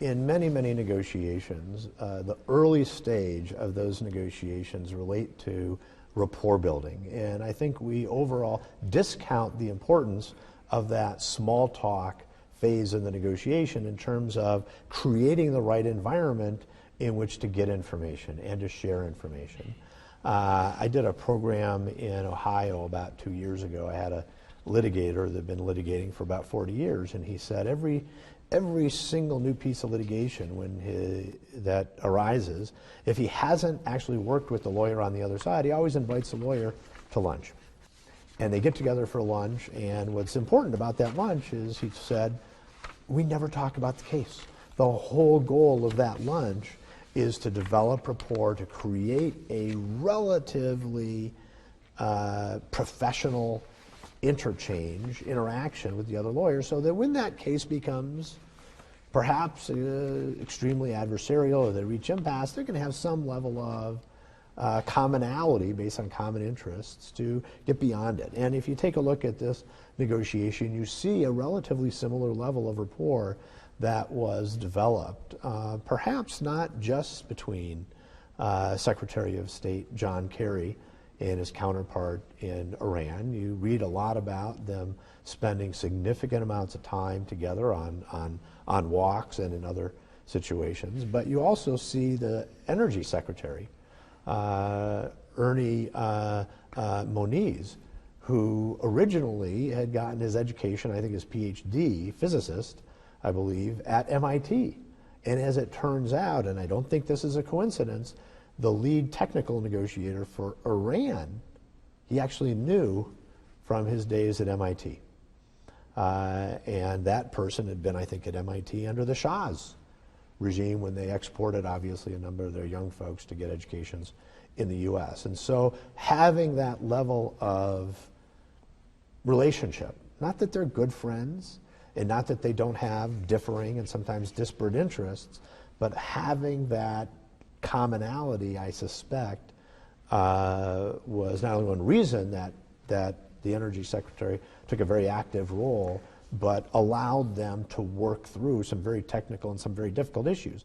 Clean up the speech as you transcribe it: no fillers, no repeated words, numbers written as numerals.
in many, many negotiations, the early stage of those negotiations relate to rapport building. And I think we overall discount the importance of that small talk phase in the negotiation in terms of creating the right environment in which to get information and to share information. I did a program in Ohio about 2 years ago. I had a litigator that had been litigating for about 40 years, and he said every single new piece of litigation that arises, if he hasn't actually worked with the lawyer on the other side, he always invites the lawyer to lunch. And they get together for lunch, and what's important about that lunch is, he said, we never talk about the case. The whole goal of that lunch is to develop rapport, to create a relatively professional interaction with the other lawyer, so that when that case becomes perhaps extremely adversarial or they reach impasse, they're going to have some level of commonality based on common interests to get beyond it. And if you take a look at this negotiation, you see a relatively similar level of rapport that was developed, perhaps not just between Secretary of State John Kerry and his counterpart in Iran. You read a lot about them spending significant amounts of time together on walks and in other situations. But you also see the Energy Secretary, Ernie Moniz, who originally had gotten his education, I think his PhD, physicist, I believe, at MIT. And as it turns out, and I don't think this is a coincidence, the lead technical negotiator for Iran, he actually knew from his days at MIT. And that person had been, I think, at MIT under the Shah's regime when they exported, obviously, a number of their young folks to get educations in the US. And so having that level of relationship, not that they're good friends, and not that they don't have differing and sometimes disparate interests, but having that commonality, I suspect, was not only one reason that the Energy Secretary took a very active role, but allowed them to work through some very technical and some very difficult issues.